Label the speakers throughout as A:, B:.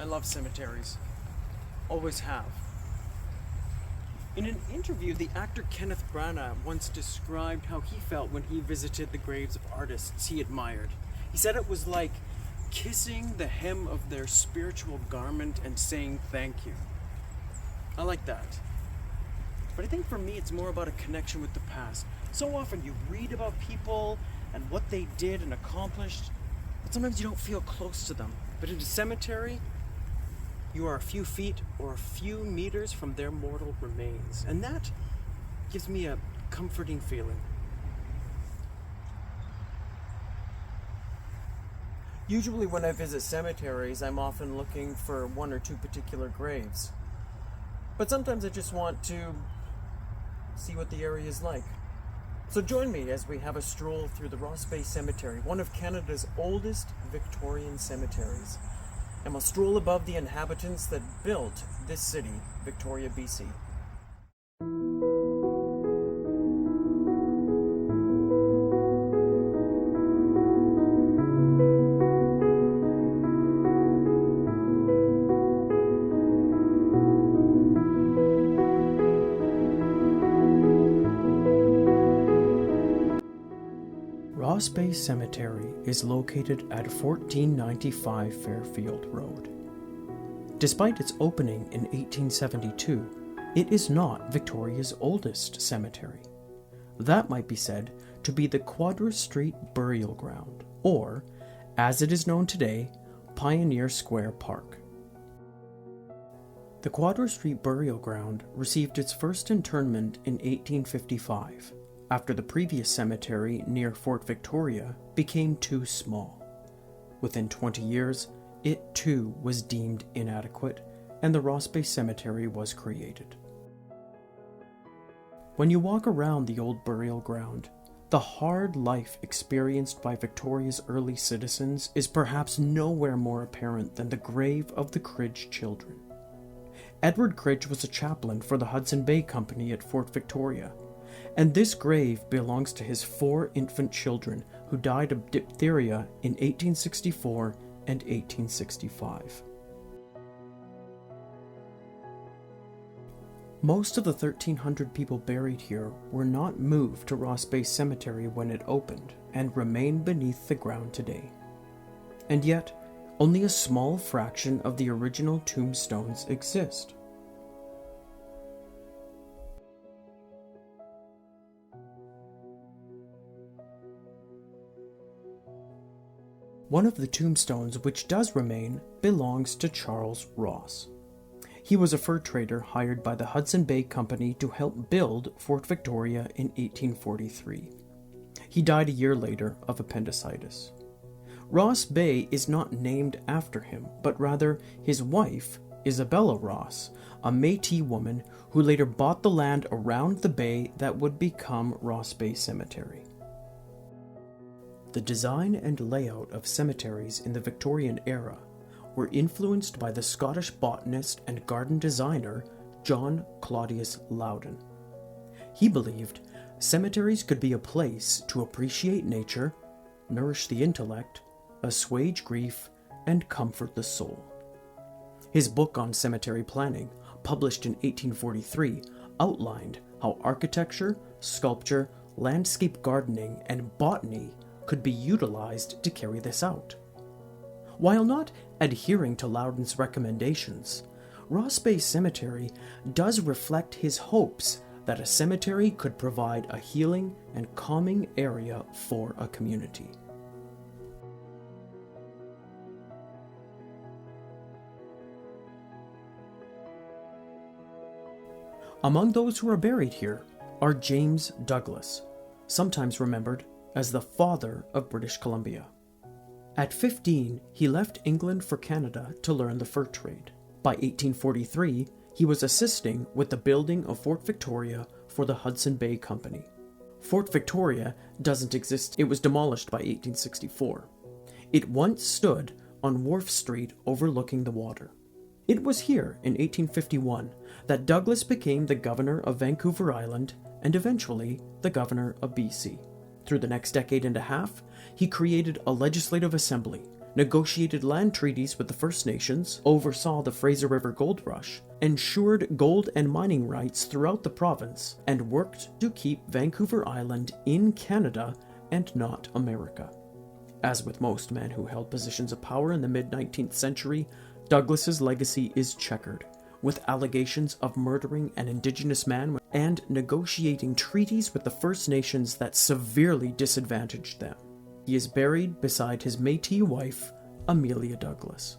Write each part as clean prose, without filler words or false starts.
A: love cemeteries. Always have. In an interview, the actor Kenneth Branagh once described how he felt when he visited the graves of artists he admired. He said it was like kissing the hem of their spiritual garment and saying thank you. I like that. But I think for me it's more about a connection with the past. So often you read about people and what they did and accomplished, but sometimes you don't feel close to them. But in a cemetery, you are a few feet or a few meters from their mortal remains. And that gives me a comforting feeling. Usually when I visit cemeteries, I'm often looking for one or two particular graves. But sometimes I just want to see what the area is like. So join me as we have a stroll through the Ross Bay Cemetery, one of Canada's oldest Victorian cemeteries. And we'll stroll above the inhabitants that built this city, Victoria, BC. Ross Bay Cemetery is located at 1495 Fairfield Road. Despite its opening in 1872, it is not Victoria's oldest cemetery. That might be said to be the Quadra Street Burial Ground, or, as it is known today, Pioneer Square Park. The Quadra Street Burial Ground received its first interment in 1855. After the previous cemetery near Fort Victoria became too small. Within 20 years, it too was deemed inadequate, and the Ross Bay Cemetery was created. When you walk around the old burial ground, the hard life experienced by Victoria's early citizens is perhaps nowhere more apparent than the grave of the Cridge children. Edward Cridge was a chaplain for the Hudson Bay Company at Fort Victoria, and this grave belongs to his 4 infant children who died of diphtheria in 1864 and 1865. Most of the 1,300 people buried here were not moved to Ross Bay Cemetery when it opened and remain beneath the ground today. And yet, only a small fraction of the original tombstones exist. One of the tombstones which does remain belongs to Charles Ross. He was a fur trader hired by the Hudson Bay Company to help build Fort Victoria in 1843. He died a year later of appendicitis. Ross Bay is not named after him, but rather his wife, Isabella Ross, a Métis woman who later bought the land around the bay that would become Ross Bay Cemetery. The design and layout of cemeteries in the Victorian era were influenced by the Scottish botanist and garden designer John Claudius Loudon. He believed cemeteries could be a place to appreciate nature, nourish the intellect, assuage grief, and comfort the soul. His book on cemetery planning, published in 1843, outlined how architecture, sculpture, landscape gardening, and botany could be utilized to carry this out. While not adhering to Loudon's recommendations, Ross Bay Cemetery does reflect his hopes that a cemetery could provide a healing and calming area for a community. Among those who are buried here are James Douglas, sometimes remembered as the father of British Columbia. At 15, he left England for Canada to learn the fur trade. By 1843, he was assisting with the building of Fort Victoria for the Hudson Bay Company. Fort Victoria doesn't exist. It was demolished by 1864. It once stood on Wharf Street overlooking the water. It was here in 1851 that Douglas became the governor of Vancouver Island and eventually the governor of BC. Through the next decade and a half, he created a legislative assembly, negotiated land treaties with the First Nations, oversaw the Fraser River Gold Rush, ensured gold and mining rights throughout the province, and worked to keep Vancouver Island in Canada and not America. As with most men who held positions of power in the mid-19th century, Douglas's legacy is checkered, with allegations of murdering an Indigenous man and negotiating treaties with the First Nations that severely disadvantaged them. He is buried beside his Métis wife, Amelia Douglas.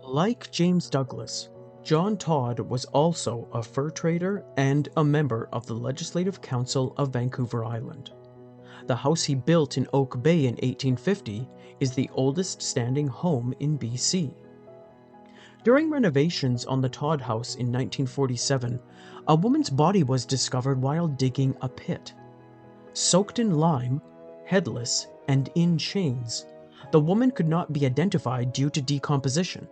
A: Like James Douglas, John Todd was also a fur trader and a member of the Legislative Council of Vancouver Island. The house he built in Oak Bay in 1850 is the oldest standing home in BC. During renovations on the Todd House in 1947, a woman's body was discovered while digging a pit. Soaked in lime, headless, and in chains, the woman could not be identified due to decomposition.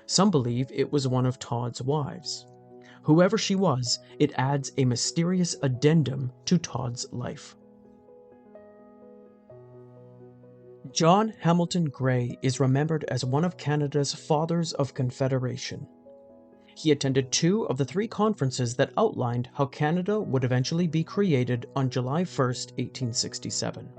A: Some believe it was one of Todd's wives. Whoever she was, it adds a mysterious addendum to Todd's life. John Hamilton Gray is remembered as one of Canada's Fathers of Confederation. He attended 2 of the 3 conferences that outlined how Canada would eventually be created on July 1, 1867.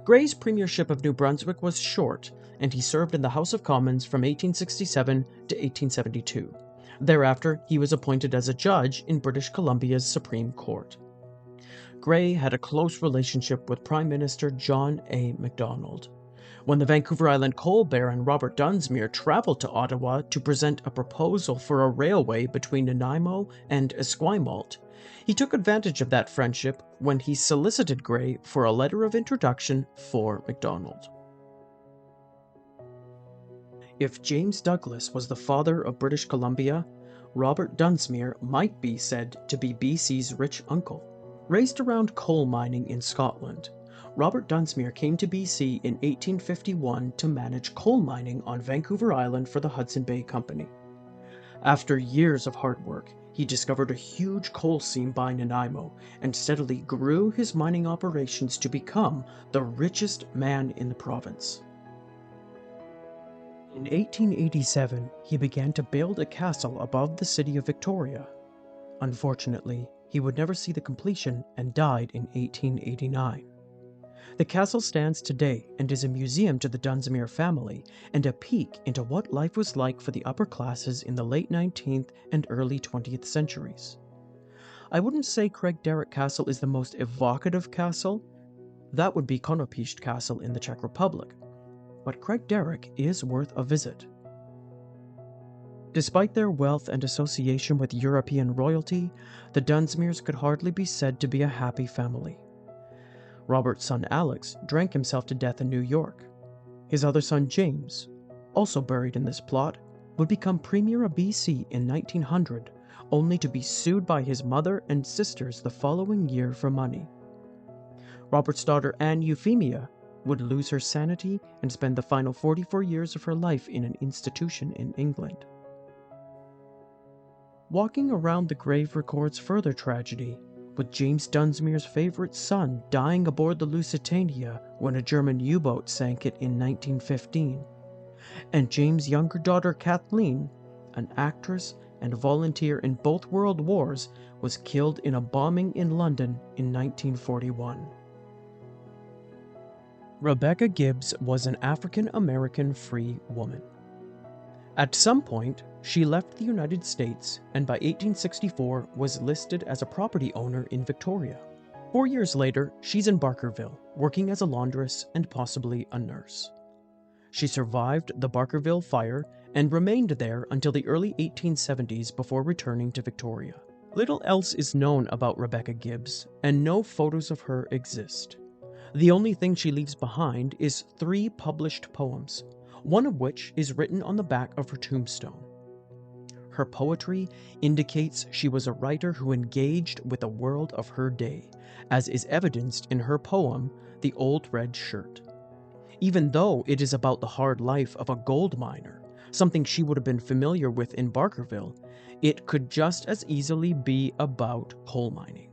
A: Gray's premiership of New Brunswick was short, and he served in the House of Commons from 1867 to 1872. Thereafter, he was appointed as a judge in British Columbia's Supreme Court. Gray had a close relationship with Prime Minister John A. Macdonald. When the Vancouver Island coal baron Robert Dunsmuir traveled to Ottawa to present a proposal for a railway between Nanaimo and Esquimalt, he took advantage of that friendship when he solicited Gray for a letter of introduction for Macdonald. If James Douglas was the father of British Columbia, Robert Dunsmuir might be said to be BC's rich uncle. Raised around coal mining in Scotland, Robert Dunsmuir came to BC in 1851 to manage coal mining on Vancouver Island for the Hudson Bay Company. After years of hard work, he discovered a huge coal seam by Nanaimo and steadily grew his mining operations to become the richest man in the province. In 1887, he began to build a castle above the city of Victoria. Unfortunately, he would never see the completion and died in 1889. The castle stands today and is a museum to the Dunsmuir family and a peek into what life was like for the upper classes in the late 19th and early 20th centuries. I wouldn't say Craigdarroch Castle is the most evocative castle. That would be Konopiste Castle in the Czech Republic. But Craigdarroch is worth a visit. Despite their wealth and association with European royalty, the Dunsmuirs could hardly be said to be a happy family. Robert's son Alex drank himself to death in New York. His other son James, also buried in this plot, would become Premier of BC in 1900, only to be sued by his mother and sisters the following year for money. Robert's daughter Anne Euphemia would lose her sanity and spend the final 44 years of her life in an institution in England. Walking around the grave records further tragedy, with James Dunsmuir's favorite son dying aboard the Lusitania when a German U-boat sank it in 1915, and James' younger daughter Kathleen, an actress and volunteer in both World Wars, was killed in a bombing in London in 1941. Rebecca Gibbs was an African-American free woman. At some point, she left the United States and by 1864 was listed as a property owner in Victoria. 4 years later, she's in Barkerville, working as a laundress and possibly a nurse. She survived the Barkerville fire and remained there until the early 1870s before returning to Victoria. Little else is known about Rebecca Gibbs, and no photos of her exist. The only thing she leaves behind is 3 published poems, one of which is written on the back of her tombstone. Her poetry indicates she was a writer who engaged with the world of her day, as is evidenced in her poem, The Old Red Shirt. Even though it is about the hard life of a gold miner, something she would have been familiar with in Barkerville, it could just as easily be about coal mining.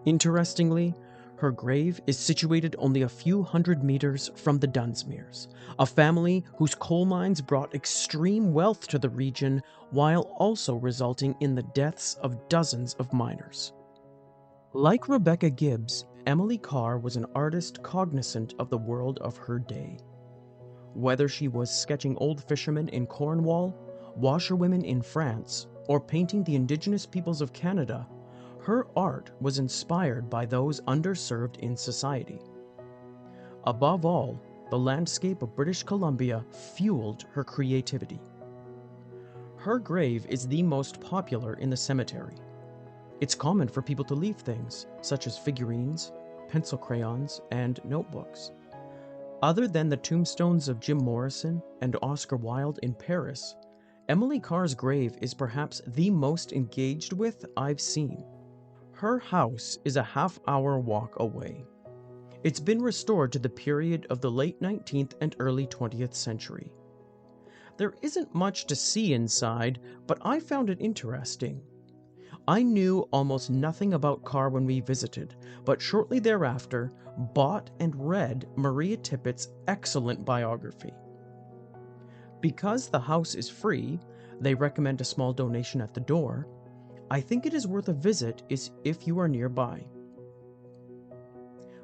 A: Interestingly, Her grave is situated only a few hundred meters from the Dunsmuirs, a family whose coal mines brought extreme wealth to the region while also resulting in the deaths of dozens of miners. Like Rebecca Gibbs, Emily Carr was an artist cognizant of the world of her day. Whether she was sketching old fishermen in Cornwall, washerwomen in France, or painting the Indigenous peoples of Canada, her art was inspired by those underserved in society. Above all, the landscape of British Columbia fueled her creativity. Her grave is the most popular in the cemetery. It's common for people to leave things, such as figurines, pencil crayons, and notebooks. Other than the tombstones of Jim Morrison and Oscar Wilde in Paris, Emily Carr's grave is perhaps the most engaged with I've seen. Her house is a half-hour walk away. It's been restored to the period of the late 19th and early 20th century. There isn't much to see inside, but I found it interesting. I knew almost nothing about Carr when we visited, but shortly thereafter bought and read Maria Tippett's excellent biography. Because the house is free, they recommend a small donation at the door. I think it is worth a visit if you are nearby.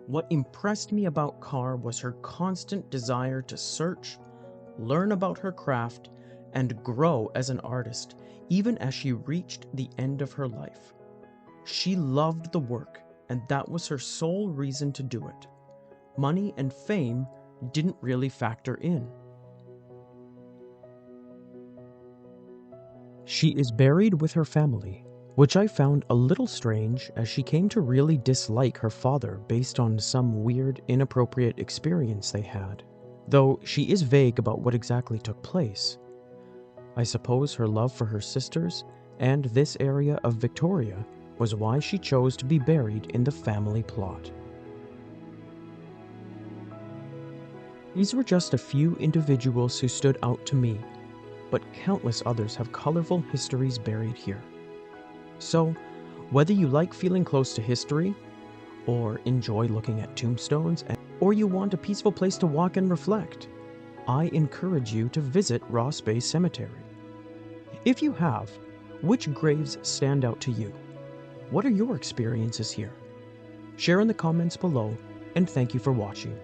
A: What impressed me about Carr was her constant desire to search, learn about her craft, and grow as an artist, even as she reached the end of her life. She loved the work, and that was her sole reason to do it. Money and fame didn't really factor in. She is buried with her family, which I found a little strange as she came to really dislike her father based on some weird, inappropriate experience they had, though she is vague about what exactly took place. I suppose her love for her sisters and this area of Victoria was why she chose to be buried in the family plot. These were just a few individuals who stood out to me, but countless others have colorful histories buried here. So, whether you like feeling close to history, or enjoy looking at tombstones, or you want a peaceful place to walk and reflect, I encourage you to visit Ross Bay Cemetery. If you have, which graves stand out to you? What are your experiences here? Share in the comments below, and thank you for watching.